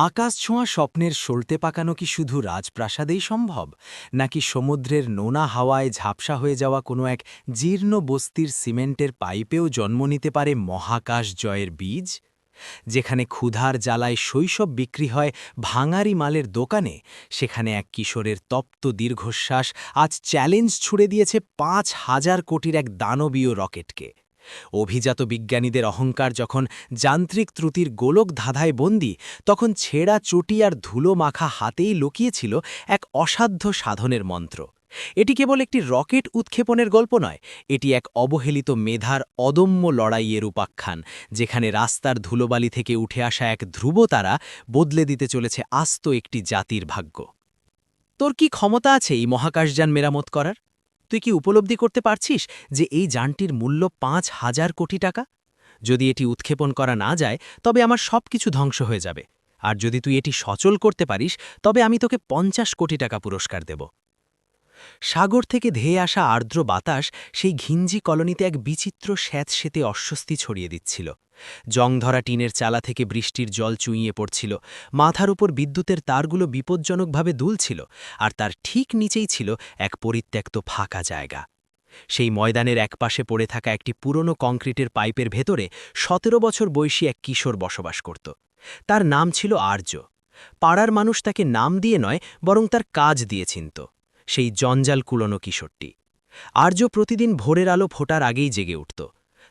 আকাশছোঁয়া স্বপ্নের সলতে পাকানো কি শুধু রাজপ্রাসাদেই সম্ভব, নাকি সমুদ্রের নোনা হাওয়ায় ঝাপসা হয়ে যাওয়া কোনো এক জীর্ণ বস্তির সিমেন্টের পাইপেও জন্ম নিতে পারে মহাকাশ জয়ের বীজ? যেখানে ক্ষুধার জ্বালায় শৈশব বিক্রি হয় ভাঙারি মালের দোকানে, সেখানে এক কিশোরের তপ্ত দীর্ঘশ্বাস আজ চ্যালেঞ্জ ছুড়ে দিয়েছে ৫,০০০ কোটির এক দানবীয় রকেটকে। অভিজাত বিজ্ঞানীদের অহংকার যখন যান্ত্রিক ত্রুটির গোলক ধাঁধায় বন্দী, তখন ছেঁড়া চটি আর ধুলো মাখা হাতেই লুকিয়েছিল এক অসাধ্য সাধনের মন্ত্র। এটি কেবল একটি রকেট উৎক্ষেপণের গল্প নয়, এটি এক অবহেলিত মেধার অদম্য লড়াইয়ের উপাখ্যান, যেখানে রাস্তার ধুলোবালি থেকে উঠে আসা এক ধ্রুবতারা বদলে দিতে চলেছে আস্ত একটি জাতির ভাগ্য। তোর কি ক্ষমতা আছে এই মহাকাশযান মেরামত করার? তুই কি উপলব্ধি করতে পারছিস যে এই যানটির মূল্য ৫,০০০ কোটি টাকা? যদি এটি উৎক্ষেপণ করা না যায়, তবে আমার সবকিছু ধ্বংস হয়ে যাবে। আর যদি তুই এটি সচল করতে পারিস, তবে আমি তোকে ৫০ কোটি টাকা পুরস্কার দেব। সাগর থেকে ধেয়ে আসা আর্দ্র বাতাস সেই ঘিঞ্জি কলোনিতে এক বিচিত্র স্যাঁতসেঁতে অস্বস্তি ছড়িয়ে দিচ্ছিল। জংধরা টিনের চালা থেকে বৃষ্টির জল চুইয়ে পড়ছিল, মাথার উপর বিদ্যুতের তারগুলো বিপজ্জনকভাবে দুলছিল, আর তার ঠিক নিচেই ছিল এক পরিত্যক্ত ফাঁকা জায়গা। সেই ময়দানের একপাশে পড়ে থাকা একটি পুরনো কংক্রিটের পাইপের ভেতরে ১৭ বছর বয়সী এক কিশোর বসবাস করত। তার নাম ছিল আর্য। পাড়ার মানুষ তাকে নাম দিয়ে নয়, বরং তার কাজ দিয়ে চিনত। সেই জঞ্জাল কুলোনো কিশোরটি। আর্য প্রতিদিন ভোরের আলো ফোটার আগেই জেগে উঠত।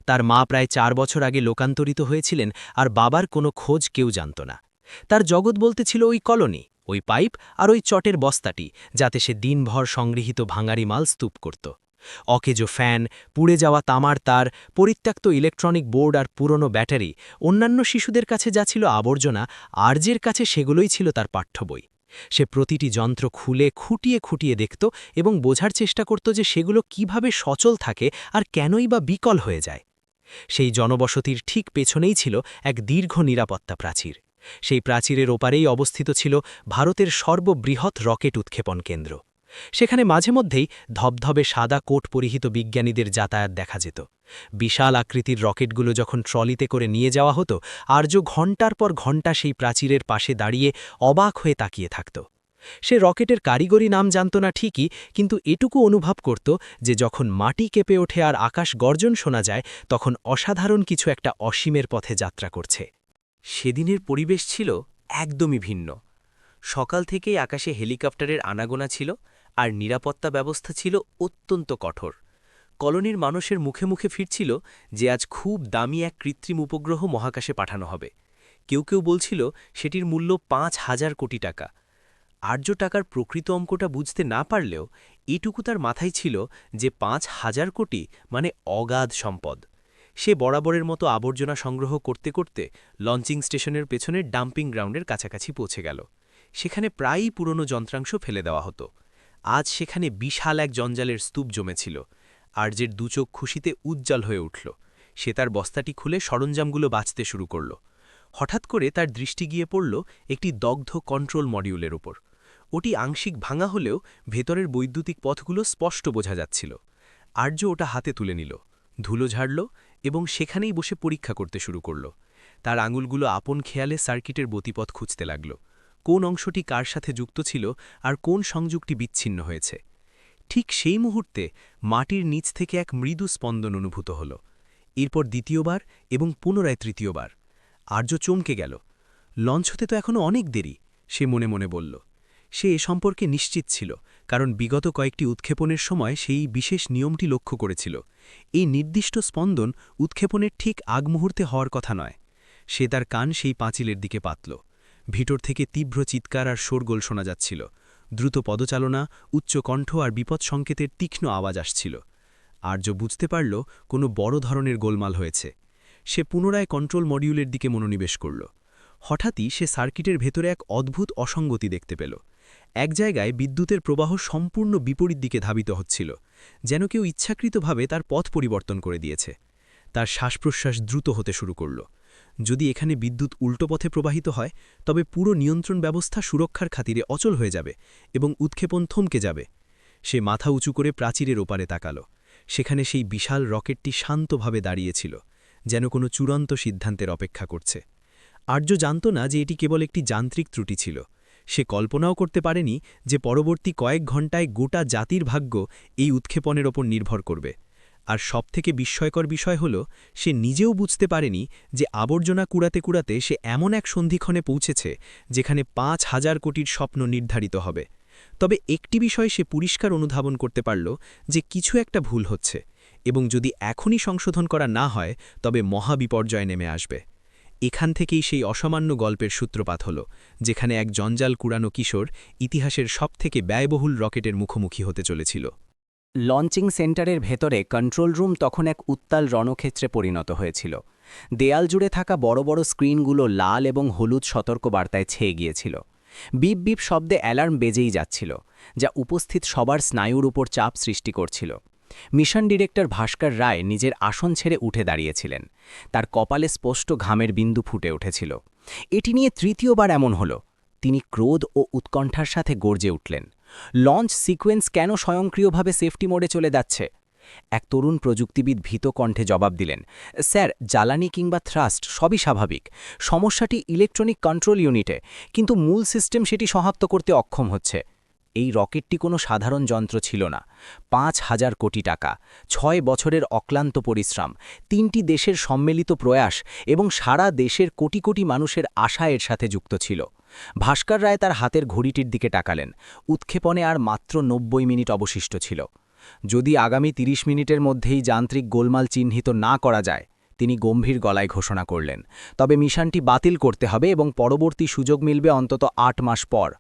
তার মা প্রায় ৪ বছর আগে লোকান্তরিত হয়েছিলেন, আর বাবার কোনো খোঁজ কেউ জানত না। তার জগৎ বলতে ছিল ওই কলোনি, ওই পাইপ আর ওই চটের বস্তাটি, যাতে সে দিনভর সংগৃহীত ভাঙারি মাল স্তূপ করত। অকেজো ফ্যান, পুড়ে যাওয়া তামার তার, পরিত্যক্ত ইলেকট্রনিক বোর্ড আর পুরনো ব্যাটারি, অন্যান্য শিশুদের কাছে যা ছিল আবর্জনা, আর্যের কাছে সেগুলোই ছিল তার পাঠ্য বই। সে প্রতিটি যন্ত্র খুলে খুঁটিয়ে খুঁটিয়ে দেখত এবং বোঝার চেষ্টা করত যে সেগুলো কিভাবে সচল থাকে আর কেনই বা বিকল হয়ে যায়। সেই জনবসতির ঠিক পেছনেই ছিল এক দীর্ঘ নিরাপত্তা প্রাচীর। সেই প্রাচীরের ওপারেই অবস্থিত ছিল ভারতের সর্ববৃহৎ রকেট উৎক্ষেপণ কেন্দ্র। সেখানে মাঝে মধ্যেই ধবধবে সাদা কোট পরিহিত বিজ্ঞানীদের যাতায়াত দেখা যেত। বিশাল আকৃতির রকেটগুলো যখন ট্রলিতে করে নিয়ে যাওয়া হতো, আর্য ঘণ্টার পর ঘণ্টা সেই প্রাচীরের পাশে দাঁড়িয়ে অবাক হয়ে তাকিয়ে থাকত। সে রকেটের কারিগরি নাম জানত না ঠিকই, কিন্তু এটুকু অনুভব করত যে যখন মাটি কেঁপে ওঠে আর আকাশ গর্জন শোনা যায়, তখন অসাধারণ কিছু একটা অসীমের পথে যাত্রা করছে। সেদিনের পরিবেশ ছিল একদমই ভিন্ন। সকাল থেকেই আকাশে হেলিকপ্টারের আনাগোনা ছিল, আর নিরাপত্তা ব্যবস্থা ছিল অত্যন্ত কঠোর। কলোনির মানুষের মুখে মুখে ফিরছিল যে আজ খুব দামি এক কৃত্রিম উপগ্রহ মহাকাশে পাঠানো হবে। কেউ কেউ বলছিল সেটির মূল্য ৫,০০০ কোটি টাকা। আর্য টাকার প্রকৃত অঙ্কটা বুঝতে না পারলেও এটুকু তার মাথায় ছিল যে ৫,০০০ কোটি মানে অগাধ সম্পদ। সে বরাবরের মতো আবর্জনা সংগ্রহ করতে করতে লঞ্চিং স্টেশনের পেছনের ডাম্পিং গ্রাউন্ডের কাছাকাছি পৌঁছে গেল। সেখানে প্রায়ই পুরনো যন্ত্রাংশ ফেলে দেওয়া হতো। আজ সেখানে বিশাল এক জঞ্জালের স্তূপ জমেছিল। আর্যের দুচোখ খুশিতে উজ্জ্বল হয়ে উঠল। সে তার বস্তাটি খুলে সরঞ্জামগুলো বাছতে শুরু করল। হঠাৎ করে তার দৃষ্টি গিয়ে পড়ল একটি দগ্ধ কন্ট্রোল মডিউলের ওপর। ওটি আংশিক ভাঙা হলেও ভেতরের বৈদ্যুতিক পথগুলো স্পষ্ট বোঝা যাচ্ছিল। আর্য ওটা হাতে তুলে নিল, ধুলো ঝাড়ল এবং সেখানেই বসে পরীক্ষা করতে শুরু করল। তার আঙুলগুলো আপন খেয়ালে সার্কিটের গতিপথ খুঁজতে লাগল। কোন অংশটি কার সাথে যুক্ত ছিল আর কোন সংযোগটি বিচ্ছিন্ন হয়েছে। ঠিক সেই মুহূর্তে মাটির নিচ থেকে এক মৃদু স্পন্দন অনুভূত হল। এরপর দ্বিতীয়বার এবং পুনরায় তৃতীয়বার। আর্য চমকে গেল। লঞ্চ হতে তো এখনও অনেক দেরি, সে মনে মনে বলল। সে এ সম্পর্কে নিশ্চিত ছিল, কারণ বিগত কয়েকটি উৎক্ষেপণের সময় সেই বিশেষ নিয়মটি লক্ষ্য করেছিল। এই নির্দিষ্ট স্পন্দন উৎক্ষেপণের ঠিক আগ মুহূর্তে হওয়ার কথা নয়। সে তার কান সেই পাঁচিলের দিকে পাতল। ভিতর থেকে তীব্র চিৎকার আর শোরগোল শোনা যাচ্ছিল। দ্রুত পদচালনা, উচ্চ কণ্ঠ আর বিপদ সংকেতের তীক্ষ্ণ আওয়াজ আসছিল। আর্য বুঝতে পারল কোনো বড় ধরনের গোলমাল হয়েছে। সে পুনরায় কন্ট্রোল মডিউলের দিকে মনোনিবেশ করল। হঠাৎই সে সার্কিটের ভেতরে এক অদ্ভুত অসঙ্গতি দেখতে পেল। এক জায়গায় বিদ্যুতের প্রবাহ সম্পূর্ণ বিপরীত দিকে ধাবিত হচ্ছিল, যেন কেউ ইচ্ছাকৃতভাবে তার পথ পরিবর্তন করে দিয়েছে। তার শ্বাসপ্রশ্বাস দ্রুত হতে শুরু করল। যদি এখানে বিদ্যুৎ উল্টো পথে প্রবাহিত হয়, তবে পুরো নিয়ন্ত্রণ ব্যবস্থা সুরক্ষার খাতিরে অচল হয়ে যাবে এবং উৎক্ষেপণ থমকে যাবে। সে মাথা উঁচু করে প্রাচীরের ওপারে তাকাল। সেখানে সেই বিশাল রকেটটি শান্তভাবে দাঁড়িয়েছিল, যেন কোনো চূড়ান্ত সিদ্ধান্তের অপেক্ষা করছে। আর্য জানত না যে এটি কেবল একটি যান্ত্রিক ত্রুটি ছিল। সে কল্পনাও করতে পারেনি যে পরবর্তী কয়েক ঘণ্টায় গোটা জাতির ভাগ্য এই উৎক্ষেপণের ওপর নির্ভর করবে। আর সবথেকে বিস্ময়কর বিষয় হল, সে নিজেও বুঝতে পারেনি যে আবর্জনা কুড়াতে কুড়াতে সে এমন এক সন্ধিক্ষণে পৌঁছেছে যেখানে ৫,০০০ কোটির স্বপ্ন নির্ধারিত হবে। তবে একটি বিষয় সে পরিষ্কার অনুধাবন করতে পারল, যে কিছু একটা ভুল হচ্ছে, এবং যদি এখনই সংশোধন করা না হয় তবে মহাবিপর্যয় নেমে আসবে। এখান থেকেই সেই অসামান্য গল্পের সূত্রপাত হল, যেখানে এক জঞ্জাল কুড়ানো কিশোর ইতিহাসের সবথেকে ব্যয়বহুল রকেটের মুখোমুখি হতে চলেছিল। লঞ্চিং সেন্টারের ভেতরে কন্ট্রোল রুম তখন এক উত্তাল রণক্ষেত্রে পরিণত হয়েছিল। দেয়াল জুড়ে থাকা বড় বড় স্ক্রিনগুলো লাল এবং হলুদ সতর্কবার্তায় ছেয়ে গিয়েছিল। বিপ বিপ শব্দে অ্যালার্ম বেজেই যাচ্ছিল, যা উপস্থিত সবার স্নায়ুর উপর চাপ সৃষ্টি করছিল। মিশন ডিরেক্টর ভাস্কর রায় নিজের আসন ছেড়ে উঠে দাঁড়িয়েছিলেন। তার কপালে স্পষ্ট ঘামের বিন্দু ফুটে উঠেছিল। এটি নিয়ে তৃতীয়বার এমন হল। তিনি ক্রোধ ও উৎকণ্ঠার সাথে গর্জে উঠলেন। লঞ্চ সিকোয়েন্স কেন স্বয়ংক্রিয়ভাবে সেফটি মোডে চলে যাচ্ছে? এক তরুণ প্রযুক্তিবিদ ভীত কণ্ঠে জবাব দিলেন, স্যার, জ্বালানি কিংবা থ্রাস্ট সবই স্বাভাবিক। সমস্যাটি ইলেকট্রনিক কন্ট্রোল ইউনিটে, কিন্তু মূল সিস্টেম সেটি সমাপ্ত করতে অক্ষম হচ্ছে। এই রকেটটি কোনো সাধারণ যন্ত্র ছিল না। ৫,০০০ কোটি টাকা, ৬ বছরের অক্লান্ত পরিশ্রম, ৩টি দেশের সম্মিলিত প্রয়াস এবং সারা দেশের কোটি কোটি মানুষের আশা এর সাথে যুক্ত ছিল। ভাস্কর রায় তার হাতের ঘড়িটির দিকে তাকালেন। উৎক্ষেপণে আর মাত্র ৯০ মিনিট অবশিষ্ট ছিল। যদি আগামী ৩০ মিনিটের মধ্যেই যান্ত্রিক গোলমাল চিহ্নিত না করা যায়, তিনি গম্ভীর গলায় ঘোষণা করলেন, তবে মিশনটি বাতিল করতে হবে এবং পরবর্তী সুযোগ মিলবে অন্তত ৮ মাস পর।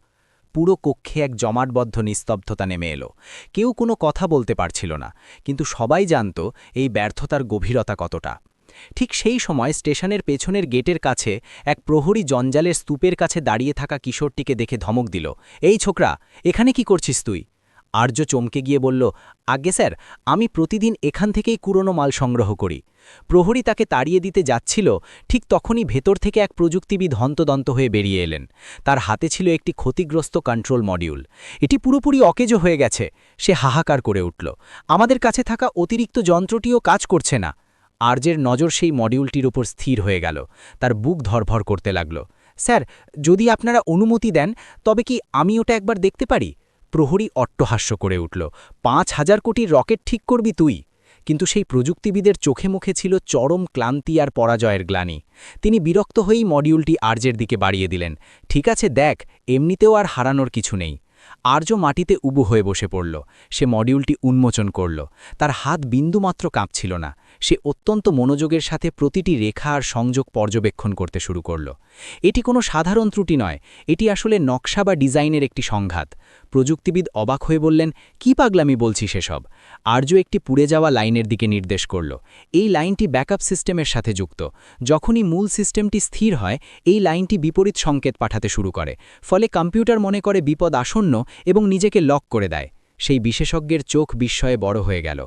পুরো কক্ষে এক জমাটবদ্ধ নিস্তব্ধতা নেমে এলো। কেউ কোনো কথা বলতে পারছিল না, কিন্তু সবাই জানত এই ব্যর্থতার গভীরতা কতটা। ঠিক সেই সময় স্টেশনের পেছনের গেটের কাছে এক প্রহরী জঞ্জালের স্তূপের কাছে দাঁড়িয়ে থাকা কিশোরটিকে দেখে ধমক দিল, এই ছোকরা, এখানে কি করছিস তুই? আর্য চমকে গিয়ে বলল, আজ্ঞে স্যার, আমি প্রতিদিন এখান থেকেই কুরনো মাল সংগ্রহ করি। প্রহরী তাকে তাড়িয়ে দিতে যাচ্ছিল, ঠিক তখনই ভেতর থেকে এক প্রযুক্তিবিদ হন্তদন্ত হয়ে বেরিয়ে এলেন। তার হাতে ছিল একটি ক্ষতিগ্রস্ত কন্ট্রোল মডিউল। এটি পুরোপুরি অকেজো হয়ে গেছে। সে হাহাকার করে উঠল, আমাদের কাছে থাকা অতিরিক্ত যন্ত্রটিও কাজ করছে না। আর্যের নজর সেই মডিউলটির উপর স্থির হয়ে গেল। তার বুক ধরভর করতে লাগল। স্যার, যদি আপনারা অনুমতি দেন, তবে কি আমি ওটা একবার দেখতে পারি? প্রহরী অট্টহাস্য করে উঠল, ৫,০০০ কোটির রকেট ঠিক করবি তুই? কিন্তু সেই প্রযুক্তিবিদের চোখে মুখে ছিল চরম ক্লান্তি আর পরাজয়ের গ্লানি। তিনি বিরক্ত হয়েই মডিউলটি আর্যের দিকে বাড়িয়ে দিলেন। ঠিক আছে, দেখ, এমনিতেও আর হারানোর কিছু নেই। আর্য মাটিতে উবু হয়ে বসে পড়ল। সে মডিউলটি উন্মোচন করল। তার হাত বিন্দুমাত্র কাঁপছিল না। সে অত্যন্ত মনোযোগের সাথে প্রতিটি রেখা আর সংযোগ পর্যবেক্ষণ করতে শুরু করল। এটি কোনো সাধারণ ত্রুটি নয়, এটি আসলে নকশা বা ডিজাইনের একটি সংঘাত। প্রযুক্তিবিদ অবাক হয়ে বললেন, কি পাগলামি বলছিস এসব? আর্য একটি পুড়ে যাওয়া লাইনের দিকে নির্দেশ করল। এই লাইনটি ব্যাকআপ সিস্টেমের সাথে যুক্ত। যখনই মূল সিস্টেমটি স্থির হয়, এই লাইনটি বিপরীত সংকেত পাঠাতে শুরু করে। ফলে কম্পিউটার মনে করে বিপদ আসন্ন এবং নিজেকে লক করে দেয়। সেই বিশেষজ্ঞের চোখ বিস্ময়ে বড় হয়ে গেল।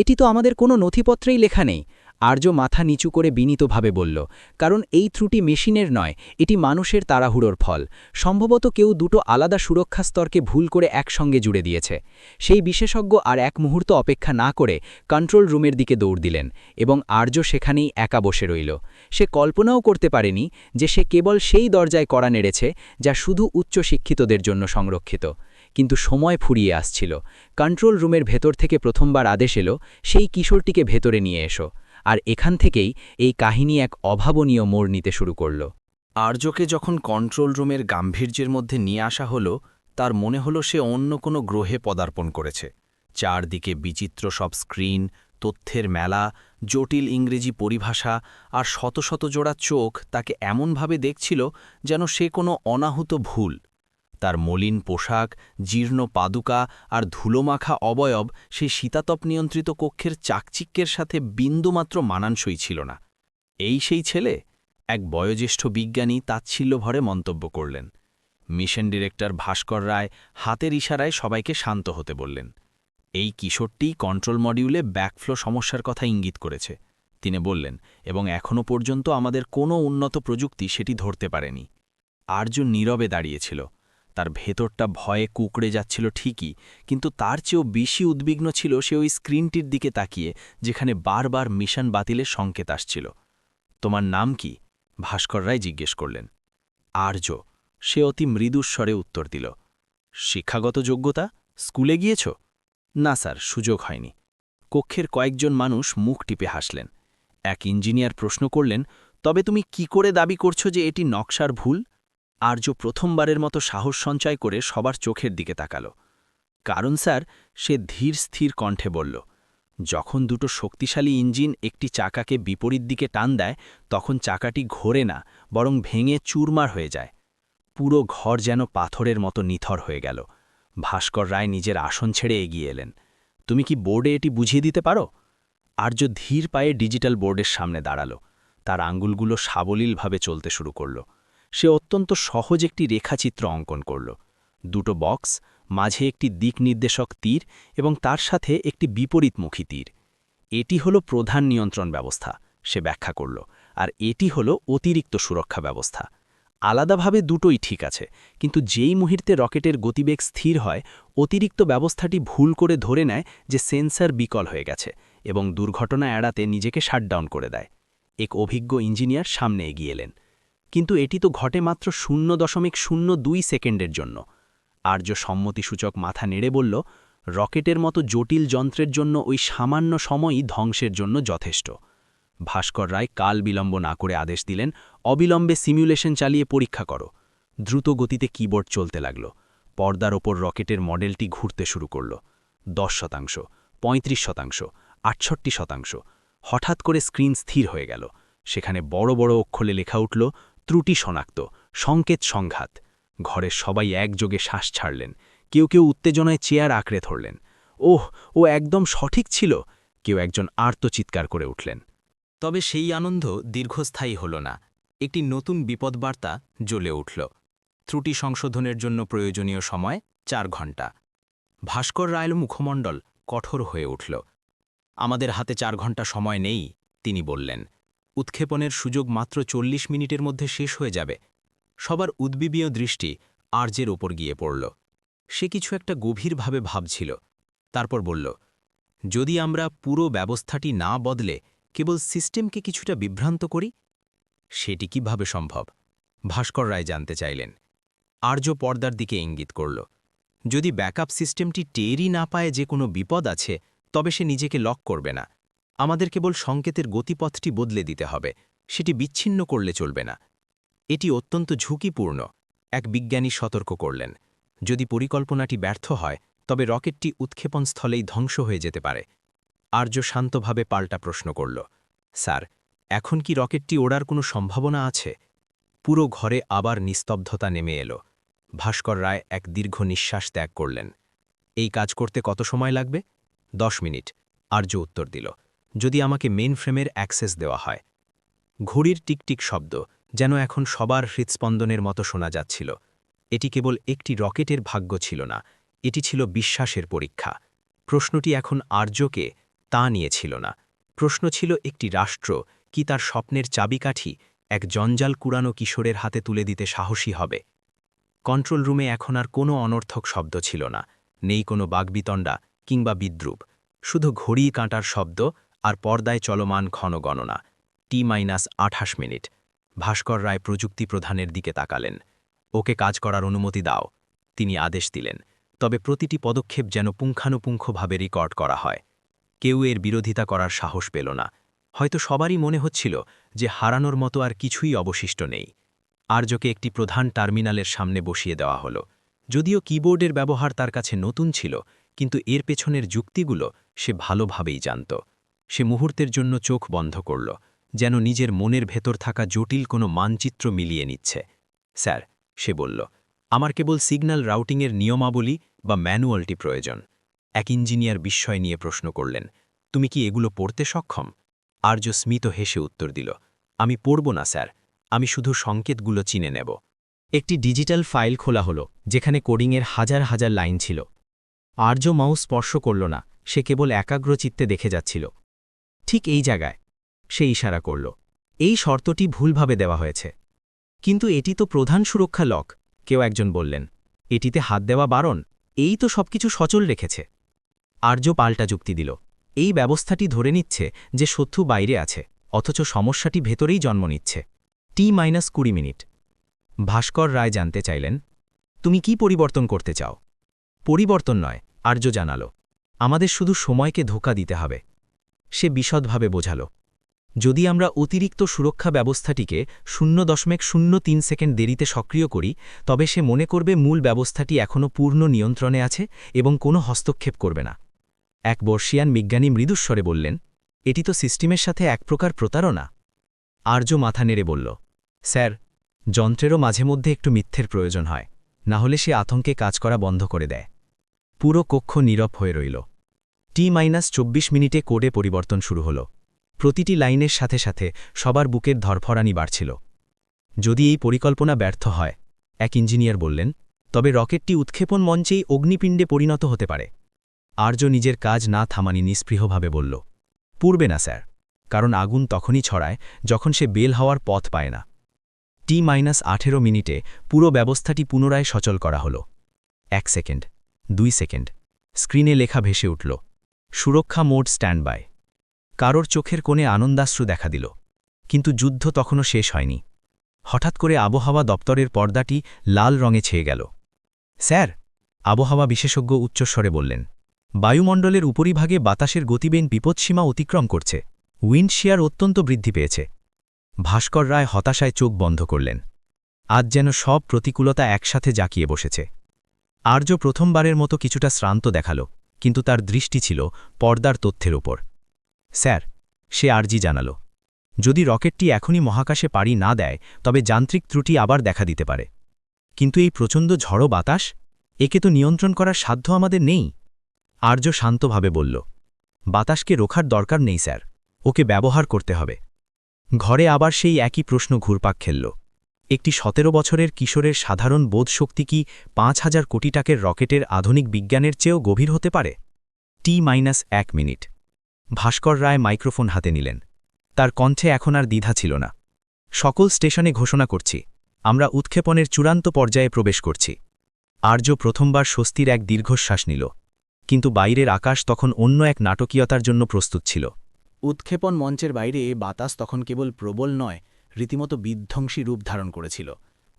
এটি তো আমাদের কোনো নথিপত্রেই লেখা নেই। আর্য মাথা নিচু করে বিনীতভাবে বলল, কারণ এই ত্রুটি মেশিনের নয়, এটি মানুষের তাড়াহুড়োর ফল। সম্ভবত কেউ দুটো আলাদা সুরক্ষা স্তরকে ভুল করে একসঙ্গে জুড়ে দিয়েছে। সেই বিশেষজ্ঞ আর এক মুহূর্ত অপেক্ষা না করে কন্ট্রোল রুমের দিকে দৌড় দিলেন, এবং আর্য সেখানেই একা বসে রইল। সে কল্পনাও করতে পারেনি যে সে কেবল সেই দরজায় কড়া নেড়েছে যা শুধু উচ্চশিক্ষিতদের জন্য সংরক্ষিত। কিন্তু সময় ফুরিয়ে আসছিল। কন্ট্রোল রুমের ভেতর থেকে প্রথমবার আদেশ এলো, সেই কিশোরটিকে ভেতরে নিয়ে এসো। আর এখান থেকেই এই কাহিনী এক অভাবনীয় মোড় নিতে শুরু করল। আর্যকে যখন কন্ট্রোল রুমের গাম্ভীর্যের মধ্যে নিয়ে আসা হলো, তার মনে হলো সে অন্য কোনো গ্রহে পদার্পণ করেছে। চারদিকে বিচিত্র সব স্ক্রিন, তথ্যের মেলা, জটিল ইংরেজি পরিভাষা আর শত শত জোড়া চোখ তাকে এমনভাবে দেখছিল যেন সে কোনো অনাহুত ভুল। তার মলিন পোশাক, জীর্ণ পাদুকা আর ধুলোমাখা অবয়ব সেই শীতাতপ নিয়ন্ত্রিত কক্ষের চাকচিক্যের সাথে বিন্দুমাত্র মানানসই ছিল না। এই সেই ছেলে? এক বয়োজ্যেষ্ঠ বিজ্ঞানী তাচ্ছিল্যভরে মন্তব্য করলেন। মিশন ডিরেক্টর ভাস্কর রায় হাতের ইশারায় সবাইকে শান্ত হতে বললেন। এই কিশোরটি কন্ট্রোল মডিউলে ব্যাকফ্লো সমস্যার কথা ইঙ্গিত করেছে, তিনি বললেন, এবং এখনও পর্যন্ত আমাদের কোনো উন্নত প্রযুক্তি সেটি ধরতে পারেনি। আর্য নীরবে দাঁড়িয়েছিল। তার ভেতরটা ভয়ে কুঁকড়ে যাচ্ছিল ঠিকই, কিন্তু তার চেয়েও বেশি উদ্বিগ্ন ছিল সে ওই স্ক্রিনটির দিকে তাকিয়ে, যেখানে বারবার মিশন বাতিলের সংকেত আসছিল। তোমার নাম কি? ভাস্কর রায় জিজ্ঞেস করলেন। আর্য, সে অতি মৃদুস্বরে উত্তর দিল। শিক্ষাগত যোগ্যতা? স্কুলে গিয়েছ? না স্যার, সুযোগ হয়নি। কক্ষের কয়েকজন মানুষ মুখ টিপে হাসলেন। এক ইঞ্জিনিয়ার প্রশ্ন করলেন, তবে তুমি কি করে দাবি করছো যে এটি নকশার ভুল? আর্য প্রথমবারের মতো সাহস সঞ্চয় করে সবার চোখের দিকে তাকাল। কারণ স্যার, সে ধীর স্থির কণ্ঠে বলল, যখন দুটো শক্তিশালী ইঞ্জিন একটি চাকাকে বিপরীত দিকে টান দেয় তখন চাকাটি ঘোরে না, বরং ভেঙে চুরমার হয়ে যায়। পুরো ঘর যেন পাথরের মতো নিথর হয়ে গেল। ভাস্কর রায় নিজের আসন ছেড়ে এগিয়ে এলেন। তুমি কি বোর্ডে এটি বুঝিয়ে দিতে পারো? আর্য ধীর পায়ে ডিজিটাল বোর্ডের সামনে দাঁড়াল। তার আঙ্গুলগুলো সাবলীলভাবে চলতে শুরু করল। সে অত্যন্ত সহজ একটি রেখাচিত্র অঙ্কন করল। দুটো বক্স, মাঝে একটি দিক নির্দেশক তীর এবং তার সাথে একটি বিপরীতমুখী তীর। এটি হলো প্রধান নিয়ন্ত্রণ ব্যবস্থা, সে ব্যাখ্যা করল, আর এটি হলো অতিরিক্ত সুরক্ষা ব্যবস্থা। আলাদাভাবে দুটোই ঠিক আছে, কিন্তু যেই মুহূর্তে রকেটের গতিবেগ স্থির হয়, অতিরিক্ত ব্যবস্থাটি ভুল করে ধরে নেয় যে সেন্সর বিকল হয়ে গেছে এবং দুর্ঘটনা এড়াতে নিজেকে শাটডাউন করে দেয়। এক অভিজ্ঞ ইঞ্জিনিয়ার সামনে এগিয়ে এলেন। কিন্তু এটি তো ঘটে মাত্র 0.02 সেকেন্ডের জন্য। আর্য সম্মতিসূচক মাথা নেড়ে বলল, রকেটের মতো জটিল যন্ত্রের জন্য ওই সামান্য সময়ই ধ্বংসের জন্য যথেষ্ট। ভাস্কর রায় কাল বিলম্ব না করে আদেশ দিলেন, অবিলম্বে সিমুলেশন চালিয়ে পরীক্ষা করো। দ্রুত গতিতে কিবোর্ড চলতে লাগল। পর্দার ওপর রকেটের মডেলটি ঘুরতে শুরু করল। 10%, 35%, 68%। হঠাৎ করে স্ক্রিন স্থির হয়ে গেল। সেখানে বড় বড় অক্ষরে লেখা উঠল, ত্রুটি শনাক্ত, সংকেত সংঘাত। ঘরের সবাই একযোগে শ্বাস ছাড়লেন। কেউ কেউ উত্তেজনায় চেয়ার আঁকড়ে ধরলেন। ওহ, ও একদম সঠিক ছিল, কেউ একজন আর্তচিৎকার করে উঠলেন। তবে সেই আনন্দ দীর্ঘস্থায়ী হল না। একটি নতুন বিপদবার্তা জ্বলে উঠল। ত্রুটি সংশোধনের জন্য প্রয়োজনীয় সময় 4 ঘণ্টা। ভাস্কর রায়ের মুখমণ্ডল কঠোর হয়ে উঠল। আমাদের হাতে 4 ঘণ্টা সময় নেই, তিনি বললেন। উৎক্ষেপণের সুযোগ মাত্র 40 মিনিটের মধ্যে শেষ হয়ে যাবে। সবার উদ্বিবীয় দৃষ্টি আর্যের ওপর গিয়ে পড়ল। সে কিছু একটা গভীরভাবে ভাবছিল। তারপর বলল, যদি আমরা পুরো ব্যবস্থাটি না বদলে কেবল সিস্টেমকে কিছুটা বিভ্রান্ত করি? সেটি কিভাবে সম্ভব? ভাস্কর রায় জানতে চাইলেন। আর্য পর্দার দিকে ইঙ্গিত করল। যদি ব্যাকআপ সিস্টেমটি টেরই না পায় যে কোনো বিপদ আছে, তবে সে নিজেকে লক করবে না। আমাদের কেবল সংকেতের গতিপথটি বদলে দিতে হবে, সেটি বিচ্ছিন্ন করলে চলবে না। এটি অত্যন্ত ঝুঁকিপূর্ণ, এক বিজ্ঞানী সতর্ক করলেন। যদি পরিকল্পনাটি ব্যর্থ হয়, তবে রকেটটি উৎক্ষেপণ স্থলেই ধ্বংস হয়ে যেতে পারে। আর্য শান্তভাবে পাল্টা প্রশ্ন করল, স্যার, এখন কি রকেটটি ওড়ার কোনো সম্ভাবনা আছে? পুরো ঘরে আবার নিস্তব্ধতা নেমে এলো। ভাস্কর রায় এক দীর্ঘ নিঃশ্বাস ত্যাগ করলেন। এই কাজ করতে কত সময় লাগবে? 10 মিনিট, আর্য উত্তর দিল, যদি আমাকে মেইন ফ্রেমের অ্যাক্সেস দেওয়া হয়। ঘড়ির টিকটিক শব্দ যেন এখন সবার হৃৎস্পন্দনের মতো শোনা যাচ্ছিল। এটি কেবল একটি রকেটের ভাগ্য ছিল না, এটি ছিল বিশ্বাসের পরীক্ষা। প্রশ্নটি এখন আর্যকে তা নিয়ে ছিল না। প্রশ্ন ছিল একটি রাষ্ট্র কি তার স্বপ্নের চাবিকাঠি এক জঞ্জাল কুড়ানো কিশোরের হাতে তুলে দিতে সাহসী হবে। কন্ট্রোল রুমে এখন আর কোনো অনর্থক শব্দ ছিল না, নেই কোনো বাগবিতণ্ডা কিংবা বিদ্রুপ, শুধু ঘড়ি কাঁটার শব্দ আর পর্দায় চলমান ক্ষণগণনা। T-28 minute. ভাস্কর রায় প্রযুক্তি প্রধানের দিকে তাকালেন। ওকে কাজ করার অনুমতি দাও, তিনি আদেশ দিলেন। তবে প্রতিটি পদক্ষেপ যেন পুঙ্খানুপুঙ্খভাবে রেকর্ড করা হয়। কেউ এর বিরোধিতা করার সাহস পেল না। হয়তো সবারই মনে হচ্ছিল যে হারানোর মতো আর কিছুই অবশিষ্ট নেই। আর্যকে একটি প্রধান টার্মিনালের সামনে বসিয়ে দেওয়া হলো। যদিও কিবোর্ডের ব্যবহার তার কাছে নতুন ছিল, কিন্তু এর পেছনের যুক্তিগুলো সে ভালোভাবেই জানত। সে মুহূর্তের জন্য চোখ বন্ধ করল, যেন নিজের মনের ভেতর থাকা জটিল কোনো মানচিত্র মিলিয়ে নিচ্ছে। স্যার, সে বলল, আমার কেবল সিগন্যাল রাউটিংয়ের নিয়মাবলী বা ম্যানুয়ালটি প্রয়োজন। এক ইঞ্জিনিয়ার বিস্ময় নিয়ে প্রশ্ন করলেন, তুমি কি এগুলো পড়তে সক্ষম? আর্য স্মিত হেসে উত্তর দিল, আমি পড়ব না স্যার, আমি শুধু সংকেতগুলো চিনে নেব। একটি ডিজিটাল ফাইল খোলা হলো, যেখানে কোডিংয়ের হাজার হাজার লাইন ছিল। আর্য মাউস স্পর্শ করল না, সে কেবল একাগ্রচিত্তে দেখে যাচ্ছিল। ঠিক এই জায়গায় সে ইশারা করল, এই শর্তটি ভুলভাবে দেওয়া হয়েছে। কিন্তু এটি তো প্রধান সুরক্ষা লক, কেউ একজন বললেন। এটিতে হাত দেওয়া বারণ, এই তো সবকিছু সচল রেখেছে। আর্য পাল্টা যুক্তি দিল, এই ব্যবস্থাটি ধরে নিচ্ছে যে শত্রু বাইরে আছে, অথচ সমস্যাটি ভেতরেই জন্ম নিচ্ছে। T-20 minute. ভাস্কর রায় জানতে চাইলেন, তুমি কি পরিবর্তন করতে চাও? পরিবর্তন নয়, আর্য জানালো, আমাদের শুধু সময়কে ধোঁকা দিতে হবে। সে বিশদভাবে বোঝাল, যদি আমরা অতিরিক্ত সুরক্ষা ব্যবস্থাটিকে 0.03 সেকেন্ড দেরিতে সক্রিয় করি, তবে সে মনে করবে মূল ব্যবস্থাটি এখনও পূর্ণ নিয়ন্ত্রণে আছে এবং কোনো হস্তক্ষেপ করবে না। এক বর্ষিয়ান বিজ্ঞানী মৃদুস্বরে বললেন, এটি তো সিস্টেমের সাথে এক প্রকার প্রতারণা। আর্য মাথা নেড়ে বলল, স্যার, যন্ত্রেরও মাঝে মধ্যে একটু মিথ্যের প্রয়োজন হয়, না হলে সে আতঙ্কে কাজ করা বন্ধ করে দেয়। পুরো কক্ষ নীরব হয়ে রইল। T-24 মিনিটে কোডে পরিবর্তন শুরু হল। প্রতিটি লাইনের সাথে সাথে সবার বুকের ধরফরানি বাড়ছিল। যদি এই পরিকল্পনা ব্যর্থ হয়, এক ইঞ্জিনিয়ার বললেন, তবে রকেটটি উৎক্ষেপণ মঞ্চেই অগ্নিপিণ্ডে পরিণত হতে পারে। আর্য নিজের কাজ না থামানি নিস্পৃহভাবে বলল, পূর্বে না স্যার, কারণ আগুন তখনই ছড়ায় যখন সে বেল হওয়ার পথ পায় না। T-18 মিনিটে পুরো ব্যবস্থাটি পুনরায় সচল করা হল। 1 সেকেন্ড, 2 সেকেন্ড, স্ক্রিনে লেখা ভেসে উঠল, সুরক্ষা মোড স্ট্যান্ড বাই। কারোর চোখের কোণে আনন্দাশ্রু দেখা দিল। কিন্তু যুদ্ধ তখনও শেষ হয়নি। হঠাৎ করে আবহাওয়া দপ্তরের পর্দাটি লাল রঙে ছেয়ে গেল। স্যার, আবহাওয়া বিশেষজ্ঞ উচ্চস্বরে বললেন, বায়ুমণ্ডলের উপরিভাগে বাতাসের গতিবেগ বিপদসীমা অতিক্রম করছে, উইন্ড শিয়ার অত্যন্ত বৃদ্ধি পেয়েছে। ভাস্কর রায় হতাশায় চোখ বন্ধ করলেন। আজ যেন সব প্রতিকূলতা একসাথে জাঁকিয়ে বসেছে। আর্য প্রথমবারের মতো কিছুটা শ্রান্ত দেখাল, কিন্তু তার দৃষ্টি ছিল পর্দার তথ্যের ওপর। স্যার, সে আর্জি জানাল, যদি রকেটটি এখনই মহাকাশে পাড়ি না দেয়, তবে যান্ত্রিক ত্রুটি আবার দেখা দিতে পারে। কিন্তু এই প্রচণ্ড ঝড়ো বাতাস, একে তো নিয়ন্ত্রণ করার সাধ্য আমাদের নেই। আর্য শান্তভাবে বলল, বাতাসকে রোখার দরকার নেই স্যার, ওকে ব্যবহার করতে হবে। ঘরে আবার সেই একই প্রশ্ন ঘুরপাক খেলল, একটি 17 বছরের কিশোরের সাধারণ বোধশক্তি কি 5,000 কোটি টাকার রকেটের আধুনিক বিজ্ঞানের চেয়েও গভীর হতে পারে? T-1 minute. ভাস্কর রায় মাইক্রোফোন হাতে নিলেন। তার কণ্ঠে এখন আর দ্বিধা ছিল না। সকল স্টেশনে ঘোষণা করছি, আমরা উৎক্ষেপণের চূড়ান্ত পর্যায়ে প্রবেশ করছি। আর্য প্রথমবার স্বস্তির এক দীর্ঘশ্বাস নিল, কিন্তু বাইরের আকাশ তখন অন্য এক নাটকীয়তার জন্য প্রস্তুত ছিল। উৎক্ষেপণ মঞ্চের বাইরে বাতাস তখন কেবল প্রবল নয়, রীতিমতো বিধ্বংসী রূপ ধারণ করেছিল।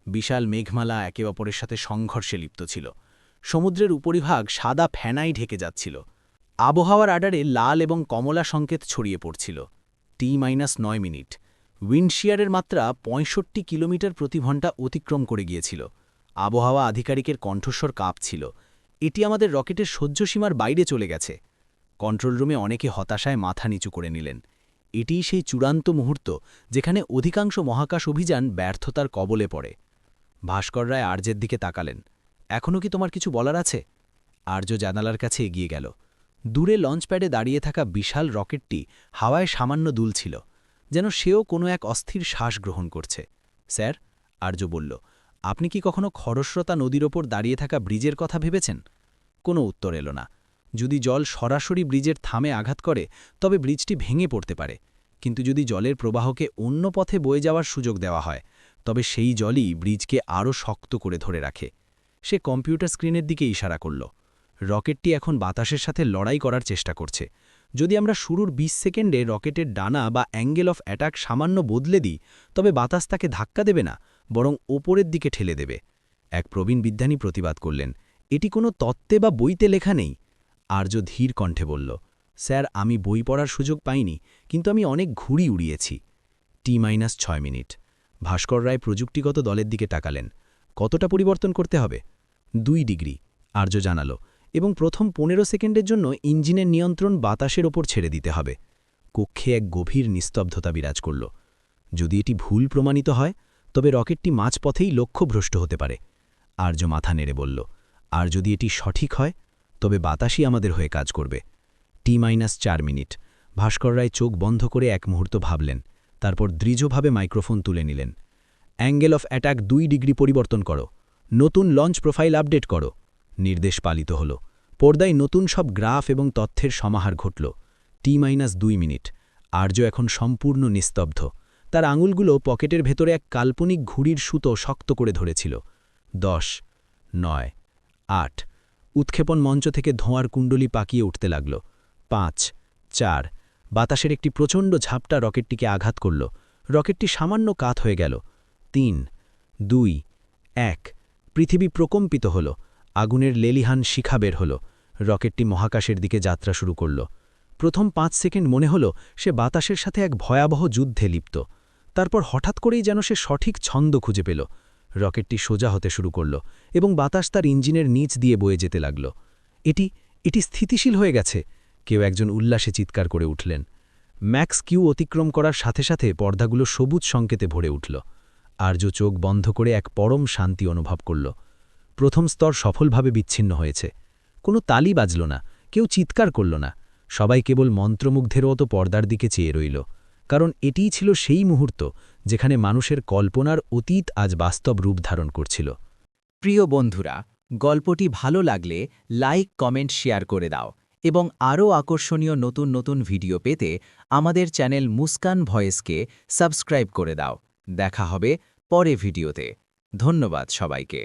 বিশাল মেঘমালা একে অপরের সাথে সংঘর্ষে লিপ্ত ছিল। সমুদ্রের উপরিভাগ সাদা ফেনাই ঢেকে যাচ্ছিল। আবহাওয়ার আডারে লাল এবং কমলা সংকেত ছড়িয়ে পড়ছিল। T-9 minute. উইন্ডশিয়ারের মাত্রা 65 কিলোমিটার প্রতি ঘণ্টা অতিক্রম করে গিয়েছিল। আবহাওয়া আধিকারিকের কণ্ঠস্বর কাঁপছিল, এটি আমাদের রকেটের সহ্যসীমার বাইরে চলে গেছে। কন্ট্রোল রুমে অনেকে হতাশায় মাথা নিচু করে নিলেন। এটিই সেই চূড়ান্ত মুহূর্ত যেখানে অধিকাংশ মহাকাশ অভিযান ব্যর্থতার কবলে পড়ে। ভাস্কর রায় আর্যের দিকে তাকালেন, এখনও কি তোমার কিছু বলার আছে? আর্য জানালার কাছে এগিয়ে গেল। দূরে লঞ্চপ্যাডে দাঁড়িয়ে থাকা বিশাল রকেটটি হাওয়ায় সামান্য দুলছিল, যেন সেও কোনো এক অস্থির শ্বাস গ্রহণ করছে। স্যার, আর্য বলল, আপনি কি কখনো খরস্রোতা নদীর ওপর দাঁড়িয়ে থাকা ব্রিজের কথা ভেবেছেন? কোনো উত্তর এলো না। যদি জল সরাসরি ব্রিজের থামে আঘাত করে, তবে ব্রিজটি ভেঙে পড়তে পারে। কিন্তু যদি জলের প্রবাহকে অন্য পথে বয়ে যাওয়ার সুযোগ দেওয়া হয়, তবে সেই জলই ব্রিজকে আরও শক্ত করে ধরে রাখে। সে কম্পিউটার স্ক্রিনের দিকে ইশারা করল। রকেটটি এখন বাতাসের সাথে লড়াই করার চেষ্টা করছে। যদি আমরা শুরুর 20 সেকেন্ডে রকেটের ডানা বা অ্যাঙ্গেল অফ অ্যাটাক সামান্য বদলে দিই, তবে বাতাস তাকে ধাক্কা দেবে না, বরং ওপরের দিকে ঠেলে দেবে। এক প্রবীণ বিজ্ঞানী প্রতিবাদ করলেন, এটি কোনো তত্ত্বে বা বইতে লেখা নেই। আর্য ধীর কণ্ঠে বলল, স্যার, আমি বই পড়ার সুযোগ পাইনি, কিন্তু আমি অনেক ঘুড়ি উড়িয়েছি। T-6 minute. ভাস্কর রায় প্রযুক্তিগত দলের দিকে তাকালেন। কতটা পরিবর্তন করতে হবে? 2 ডিগ্রি, আর্য জানালো, এবং প্রথম 15 সেকেন্ডের জন্য ইঞ্জিনের নিয়ন্ত্রণ বাতাসের ওপর ছেড়ে দিতে হবে। কক্ষে এক গভীর নিস্তব্ধতা বিরাজ করল। যদি এটি ভুল প্রমাণিত হয়, তবে রকেটটি মাঝপথেই লক্ষ্যভ্রষ্ট হতে পারে। আর্য মাথা নেড়ে বলল, আর যদি এটি সঠিক হয়, তবে বাতাসই আমাদের হয়ে কাজ করবে। T-4 minute. ভাস্কর রায় চোখ বন্ধ করে এক মুহূর্ত ভাবলেন, তারপর দৃঢ়ভাবে মাইক্রোফোন তুলে নিলেন। অ্যাঙ্গেল অফ অ্যাটাক 2 ডিগ্রি পরিবর্তন করো, নতুন লঞ্চ প্রোফাইল আপডেট করো। নির্দেশ পালিত হল। পর্দায় নতুন সব গ্রাফ এবং তথ্যের সমাহার ঘটল। T-2 minute. আর্য এখন সম্পূর্ণ নিস্তব্ধ। তার আঙুলগুলো পকেটের ভেতরে এক কাল্পনিক ঘুড়ির সুতো শক্ত করে ধরেছিল। 10, 9, 8। উৎক্ষেপণ মঞ্চ থেকে ধোঁয়ার কুণ্ডলী পাকিয়ে উঠতে লাগল। 5, 4। বাতাসের একটি প্রচণ্ড ঝাপটা রকেটটিকে আঘাত করল। রকেটটি সামান্য কাত হয়ে গেল। 3, 2, 1 পৃথিবী প্রকম্পিত হল। আগুনের লেলিহান শিখা বের হল। রকেটটি মহাকাশের দিকে যাত্রা শুরু করল। প্রথম 5 সেকেন্ড মনে হল সে বাতাসের সাথে এক ভয়াবহ যুদ্ধে লিপ্ত। তারপর হঠাৎ করেই যেন সে সঠিক ছন্দ খুঁজে পেল। রকেটটি সোজা হতে শুরু করল এবং বাতাস তার ইঞ্জিনের নিচ দিয়ে বয়ে যেতে লাগল। এটি স্থিতিশীল হয়ে গেছে, কেউ একজন উল্লাসে চিৎকার করে উঠলেন। ম্যাক্স কিউ অতিক্রম করার সাথে সাথে পর্দাগুলো সবুজ সংকেতে ভরে উঠল। আর্য চোখ বন্ধ করে এক পরম শান্তি অনুভব করল। প্রথম স্তর সফলভাবে বিচ্ছিন্ন হয়েছে। কোনো তালি বাজল না, কেউ চিৎকার করল না, সবাই কেবল মন্ত্রমুগ্ধের মতো পর্দার দিকে চেয়ে রইল। কারণ এটিই ছিল সেই মুহূর্ত যেখানে মানুষের কল্পনার অতীত আজ বাস্তব রূপ ধারণ করছিল। প্রিয় বন্ধুরা, গল্পটি ভালো লাগলে লাইক, কমেন্ট, শেয়ার করে দাও এবং আরও আকর্ষণীয় নতুন নতুন ভিডিও পেতে আমাদের চ্যানেল মুস্কান ভয়েসকে সাবস্ক্রাইব করে দাও। দেখা হবে পরে ভিডিওতে। ধন্যবাদ সবাইকে।